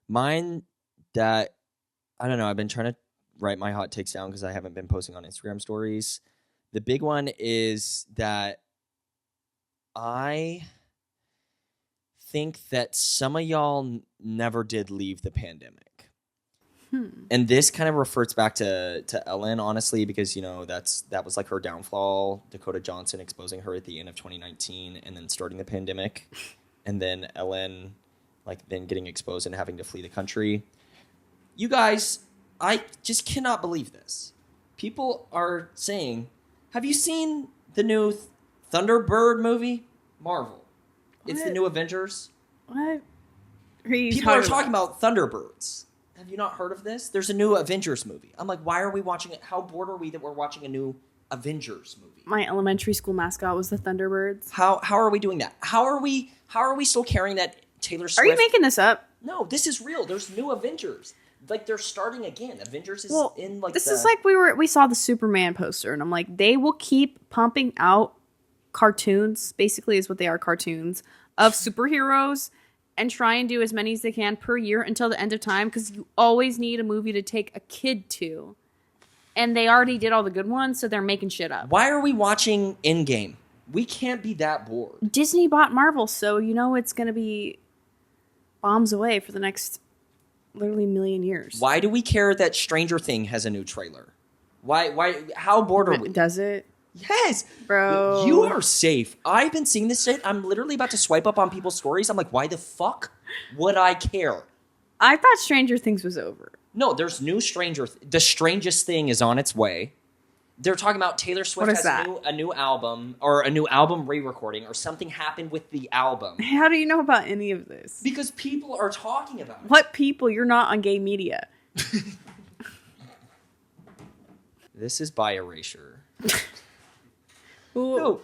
Mine that I don't know. I've been trying to write my hot takes down because I haven't been posting on Instagram stories. The big one is that I think that some of y'all never did leave the pandemic. And this kind of refers back to Ellen, honestly, because, you know, that was like her downfall. Dakota Johnson exposing her at the end of 2019 and then starting the pandemic. And then Ellen, like, then getting exposed and having to flee the country. You guys, I just cannot believe this. People are saying, have you seen the new Thunderbird movie? Marvel. It's the What? new Avengers. What? Are People are talking about Thunderbirds. Have you not heard of this? There's a new Avengers movie. I'm like, why are we watching it? How bored are we that we're watching a new Avengers movie? My elementary school mascot was the Thunderbirds. How are we doing that? How are we still carrying that Taylor Swift? Are you making this up? No, this is real. There's new Avengers. Like, they're starting again. Avengers is in like this is like we saw the Superman poster, and I'm like, they will keep pumping out cartoons, basically is what they are, cartoons of superheroes, and try and do as many as they can per year until the end of time, because you always need a movie to take a kid to. And they already did all the good ones, so they're making shit up. Why are we watching Endgame? We can't be that bored. Disney bought Marvel, so you know it's going to be bombs away for the next literally million years. Why do we care that Stranger Thing has a new trailer? Why how bored are we? Does it? Yes. Bro. You are safe. I've been seeing this shit. I'm literally about to swipe up on people's stories. I'm like, why the fuck would I care? I thought Stranger Things was over. No, there's new The Strangest Thing is on its way. They're talking about Taylor Swift What is has that? a new album or a new album re-recording or something happened with the album. How do you know about any of this? Because people are talking about it. What people? You're not on gay media. This is by erasure. Ooh. No,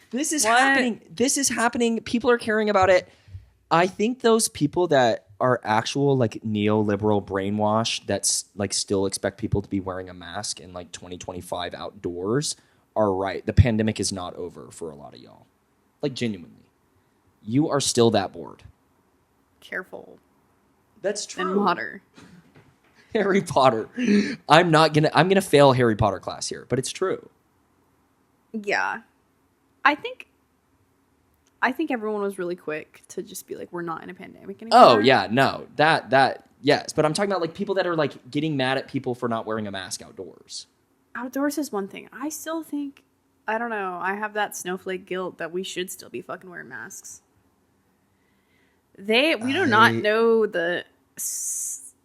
this is What? happening. This is happening. People are caring about it. I think those people that are actual like neoliberal brainwash that's like still expect people to be wearing a mask in like 2025 outdoors are right. The pandemic is not over for a lot of y'all. Like genuinely. You are still that bored. Careful. That's true. And water. Harry Potter. I'm gonna fail Harry Potter class here, but it's true. Yeah. I think everyone was really quick to just be like, we're not in a pandemic anymore. Oh yeah, no. That yes. But I'm talking about like people that are like getting mad at people for not wearing a mask outdoors. Outdoors is one thing. I still think, I don't know, I have that snowflake guilt that we should still be fucking wearing masks. We do not know the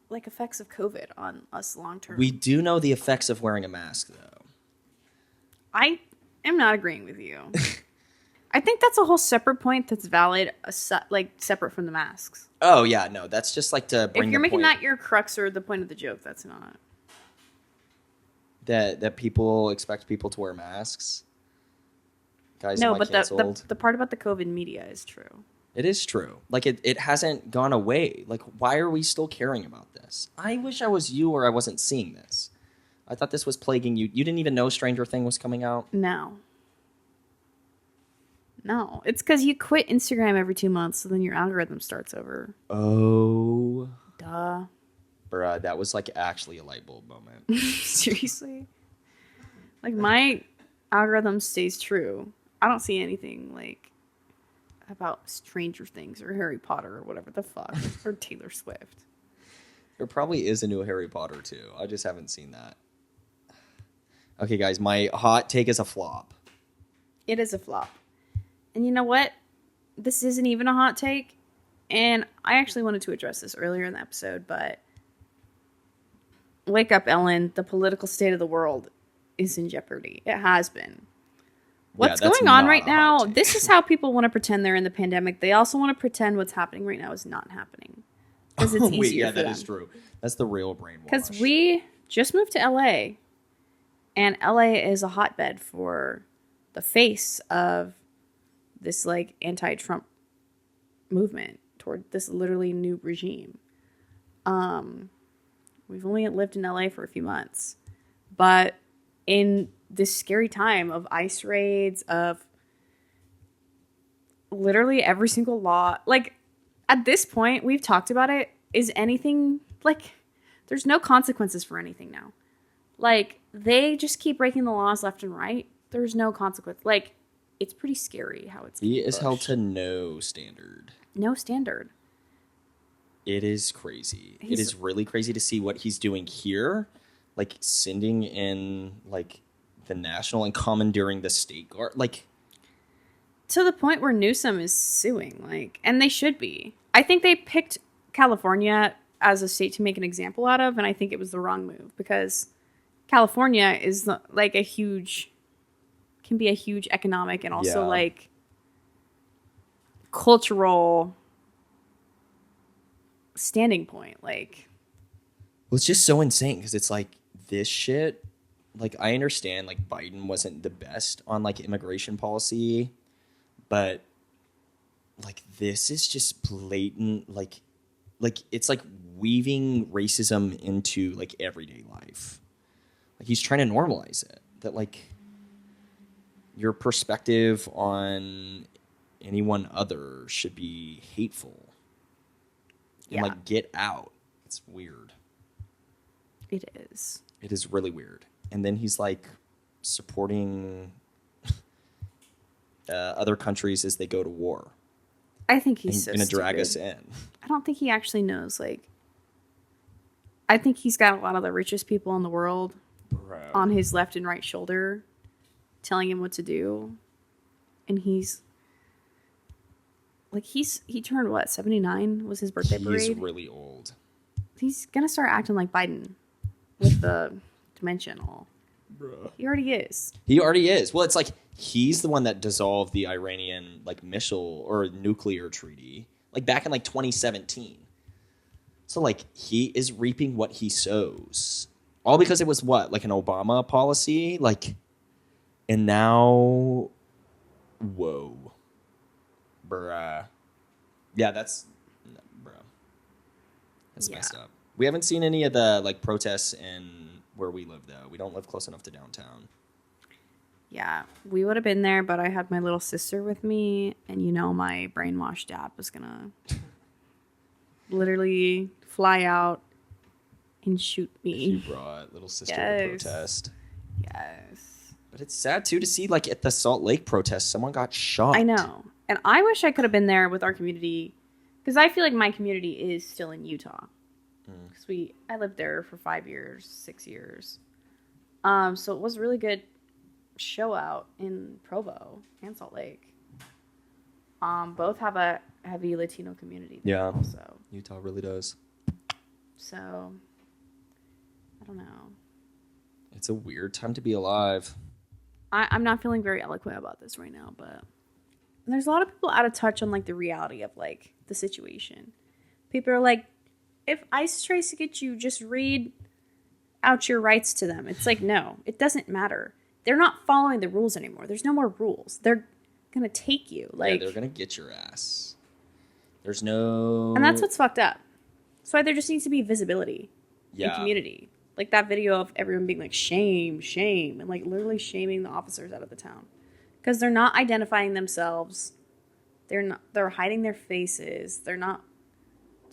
like effects of COVID on us long term. We do know the effects of wearing a mask though. I am not agreeing with you. I think that's a whole separate point that's valid, like separate from the masks. Oh yeah, no, that's just like to bring If you're the making point that your crux or the point of the joke, that's not. that people expect people to wear masks. Guys, No, am I but canceled? the part about the COVID media is true. It is true. Like, it hasn't gone away. Like, why are we still caring about this? I wish I was you or I wasn't seeing this. I thought this was plaguing you. You didn't even know Stranger Thing was coming out? No. No. It's because you quit Instagram every 2 months, so then your algorithm starts over. Oh. Duh. Bruh, that was, like, actually a light bulb moment. Seriously? Like, my algorithm stays true. I don't see anything, like, about Stranger Things or Harry Potter or whatever the fuck. Or Taylor Swift. There probably is a new Harry Potter, too. I just haven't seen that. Okay, guys, my hot take is a flop. It is a flop. And you know what? This isn't even a hot take. And I actually wanted to address this earlier in the episode, but wake up, Ellen. The political state of the world is in jeopardy. It has been. What's that's going on not right a hot now? take. This is how people want to pretend they're in the pandemic. They also want to pretend what's happening right now is not happening. Because it's easier Wait, yeah, for that them. is true. That's the real brainwash. Because we just moved to LA. And LA is a hotbed for the face of this like anti-Trump movement toward this literally new regime. We've only lived in LA for a few months, but in this scary time of ICE raids, of literally every single law, like at this point, we've talked about it. Is anything like there's no consequences for anything now. Like they just keep breaking the laws left and right. There's no consequence. Like it's pretty scary how it's. He is held pushed. to no standard. No standard. It is crazy. It is really crazy to see what he's doing here, like sending in like the national and commandeering the state guard, like To the point where Newsom is suing, like, and they should be. I think they picked California as a state to make an example out of, and I think it was the wrong move because California is like can be a huge economic and also like cultural standing point. Like, well, it's just so insane because it's like this shit. Like I understand like Biden wasn't the best on like immigration policy, but like this is just blatant. Like it's like weaving racism into like everyday life. Like he's trying to normalize it. That like your perspective on anyone other should be hateful. And like get out. It's weird. it is. It is really weird. And then he's like supporting other countries as they go to war. I think he's so going to drag stupid. us in. I don't think he actually knows. Like, I think he's got a lot of the richest people in the world on his left and right shoulder telling him what to do. And he's like, he turned what, 79 was his birthday parade? He's really old. He's going to start acting like Biden with the dementia and all. Bruh. He already is. He already is. Well, it's like he's the one that dissolved the Iranian like missile or nuclear treaty like back in like 2017. So like he is reaping what he sows. All because it was what? Like an Obama policy? Like, and now, whoa. Bruh. Yeah, that's, bruh. That's messed up. We haven't seen any of the like protests in where we live though. We don't live close enough to downtown. Yeah, we would have been there, but I had my little sister with me, and you know my brainwashed dad was gonna literally fly out and shoot me. You brought little sister to protest. Yes. But it's sad too to see like at the Salt Lake protest, someone got shot. I know. And I wish I could have been there with our community, because I feel like my community is still in Utah. Because I lived there for 5 years, 6 years. So it was a really good show out in Provo and Salt Lake. Both have a heavy Latino community there also. Utah really does. So, I don't know. It's a weird time to be alive. I'm not feeling very eloquent about this right now, but And there's a lot of people out of touch on like the reality of like the situation. People are like, if ICE tries to get you, just read out your rights to them. It's like, no, it doesn't matter. They're not following the rules anymore. There's no more rules. They're gonna take you. Like, they're gonna get your ass. There's no, and that's what's fucked up. That's why there just needs to be visibility in community. Like that video of everyone being like, shame, shame, and like literally shaming the officers out of the town. Because they're not identifying themselves. They're hiding their faces. They're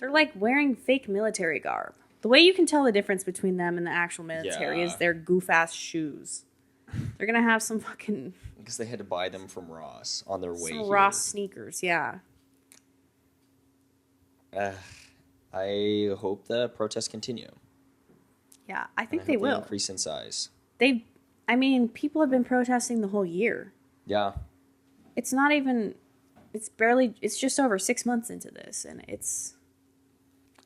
like wearing fake military garb. The way you can tell the difference between them and the actual military is their goof-ass shoes. They're going to have some fucking... Because they had to buy them from Ross on their way here. Ross sneakers, yeah. I hope the protests continue. Yeah, I think they will. They increase in size. People have been protesting the whole year. Yeah. It's just over 6 months into this, and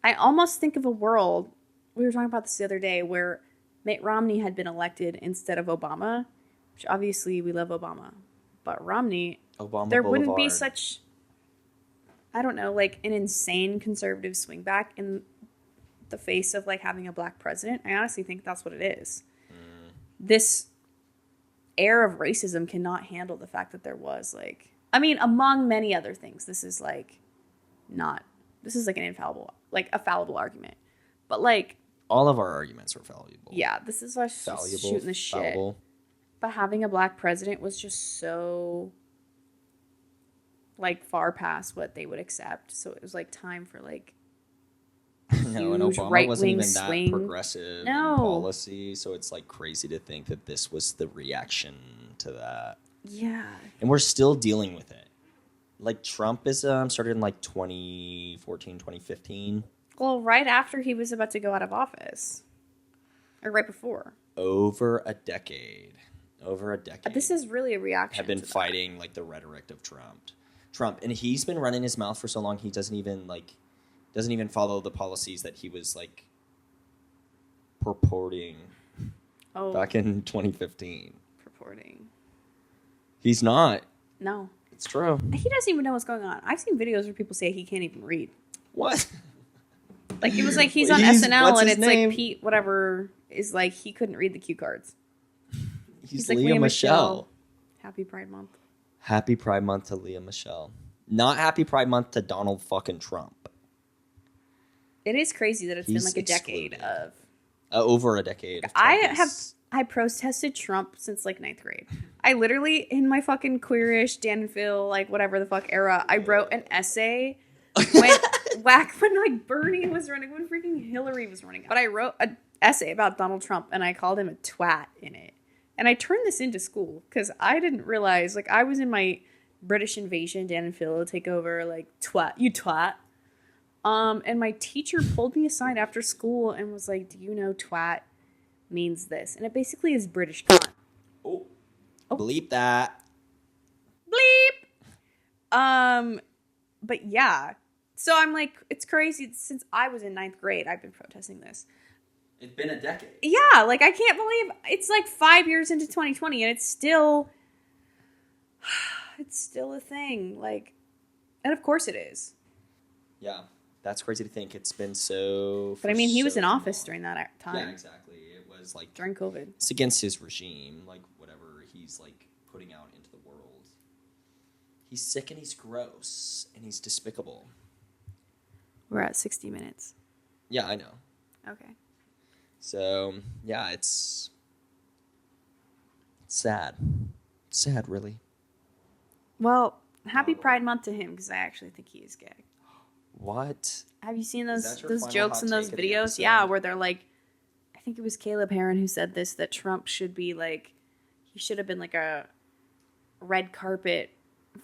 I almost think of a world, we were talking about this the other day, where Mitt Romney had been elected instead of Obama, which obviously we love Obama, but Romney, Obama there Boulevard. wouldn't be such, I don't know, like an insane conservative swing back in the face of like having a black president. I honestly think that's what it is. This air of racism cannot handle the fact that there was like, among many other things, this is like a fallible argument. But like, all of our arguments are valuable. Yeah, this is us just shooting the shit. Fallible. But having a black president was just so like far past what they would accept. So it was like time for like no, and Obama wasn't even that progressive in policy, so it's like crazy to think that this was the reaction to that. Yeah. And we're still dealing with it. Like Trumpism started in like 2014, 2015. Well, right after he was about to go out of office. Or right before. Over a decade. This is really a reaction. Have been fighting like the rhetoric of Trump. And he's been running his mouth for so long he doesn't even follow the policies that he was like purporting back in 2015. Purporting. He's not. No. It's true. He doesn't even know what's going on. I've seen videos where people say he can't even read. What? Like it was like he's on SNL and it's name? Like Pete whatever is like he couldn't read the cue cards. He's like Leah Michelle. Happy Pride Month. Happy Pride Month to Leah Michelle. Not Happy Pride Month to Donald fucking Trump. It is crazy that it's been like a decade of... over a decade. I protested Trump since like 9th grade. I literally, in my fucking queerish, Dan and Phil, like whatever the fuck era, I wrote an essay when like Bernie was running, when freaking Hillary was running. But I wrote an essay about Donald Trump and I called him a twat in it. And I turned this into school because I didn't realize, like I was in my British invasion, Dan and Phil take over, like twat, you twat. And my teacher pulled me aside after school and was like, do you know twat means this? And it basically is British cunt. Oh. Bleep that. Bleep. But yeah. So I'm like, it's crazy. Since I was in 9th grade, I've been protesting this. It's been a decade. Yeah, like I can't believe it's like 5 years into 2020 and it's still a thing. Like, and of course it is. Yeah. That's crazy to think. It's been so... But I mean, he was in office during that time. Yeah, exactly. It was like... During COVID. It's against his regime, like whatever he's like putting out into the world. He's sick and he's gross and he's despicable. We're at 60 minutes. Yeah, I know. Okay. So, yeah, it's sad. It's sad, really. Well, happy Pride Month to him because I actually think he is gay. What? Have you seen those jokes in those videos? Yeah, where they're like, I think it was Caleb Heron who said this, that Trump should be like, he should have been like a red carpet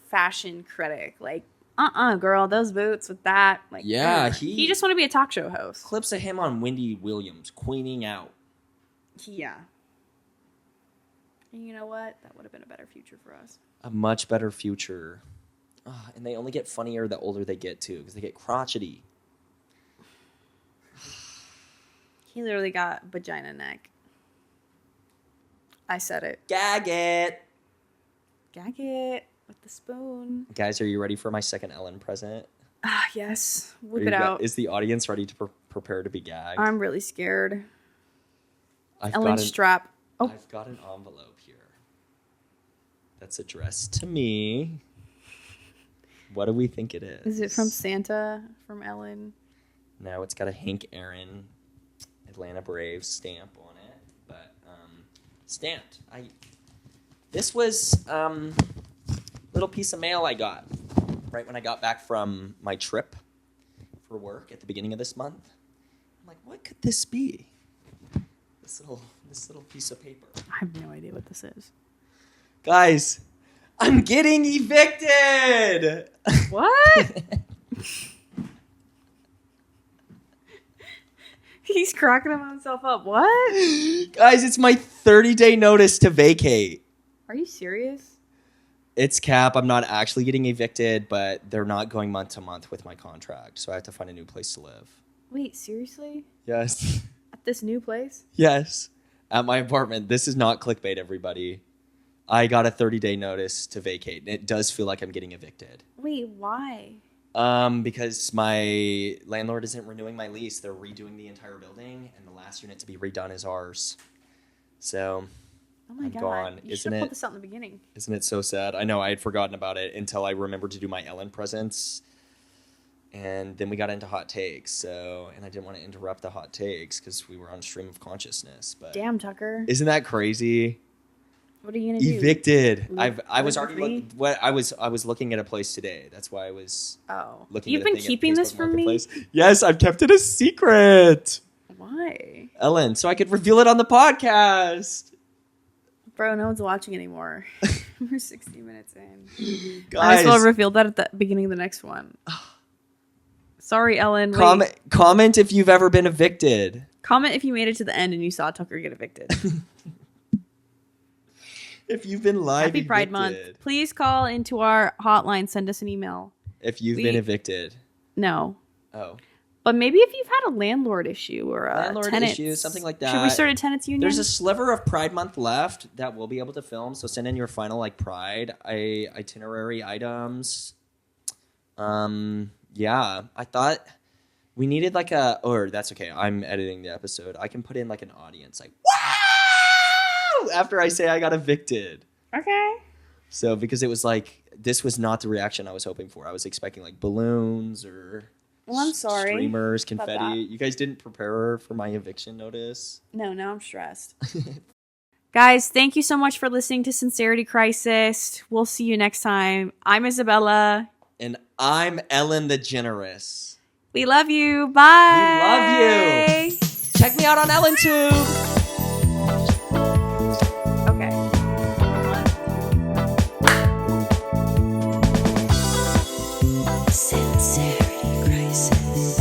fashion critic. Like, girl, those boots with that. Like, yeah, he just want to be a talk show host. Clips of him on Wendy Williams queening out. Yeah. And you know what? That would have been a better future for us. A much better future. And they only get funnier the older they get, too, because they get crotchety. He literally got vagina neck. I said it. Gag it. Gag it. with the spoon. Guys, are you ready for my second Ellen present? Ah, yes. Are Whip you it out. Is the audience ready to prepare to be gagged? I'm really scared. I've Ellen strap. Oh, I've got an envelope here that's addressed to me. What do we think it is? is it from Santa? From Ellen? No, it's got a Hank Aaron Atlanta Braves stamp on it, but stamped. This was little piece of mail I got right when I got back from my trip for work at the beginning of this month. I'm like, what could this be? This little piece of paper. I have no idea what this is. Guys, I'm getting evicted. What? He's cracking himself up. What? Guys, it's my 30-day notice to vacate. Are you serious? It's cap. I'm not actually getting evicted, but they're not going month to month with my contract, so I have to find a new place to live. Wait, seriously? Yes. At this new place? Yes. At my apartment. This is not clickbait, everybody. I got a 30-day notice to vacate, and it does feel like I'm getting evicted. Wait, why? Because my landlord isn't renewing my lease. They're redoing the entire building, and the last unit to be redone is ours. So Oh my I'm god. gone. You Isn't should have put it? this out in the beginning. Isn't it so sad? I know, I had forgotten about it until I remembered to do my Ellen presents. And then we got into hot takes, and I didn't want to interrupt the hot takes because we were on stream of consciousness. But Damn, Tucker. isn't that crazy? What are you gonna do? Evicted. Live I was for already free? I was looking at a place today. That's why I was Oh. looking. You've at a been thing at keeping this Facebook from me? Marketplace. Yes, I've kept it a secret, Why? Ellen, so I could reveal it on the podcast. Bro, no one's watching anymore. We're 60 minutes in. Might Guys, as well reveal that at the beginning of the next one. Sorry, Ellen. Wait. comment if you've ever been evicted. Comment if you made it to the end and you saw Tucker get evicted. If you've been live Happy Pride Month. evicted. Please call into our hotline. Send us an email. If you've been evicted. No. Oh. But maybe if you've had a landlord issue or a Landlord tenants issue, something like that. Should we start a tenants union? There's a sliver of Pride Month left that we'll be able to film. So send in your final Pride itinerary items. Yeah, I thought we needed that's okay. I'm editing the episode. I can put in an audience wow after I say I got evicted. Okay. So because it was this was not the reaction I was hoping for. I was expecting balloons or Well, I'm sorry streamers, about confetti. that. You guys didn't prepare for my eviction notice. No, now I'm stressed. Guys, thank you so much for listening to Sincerity Crisis. We'll see you next time. I'm Isabella. And I'm Ellen Degeneres. We love you. Bye. We love you. Check me out on EllenTube. Okay. Sincerity Crisis.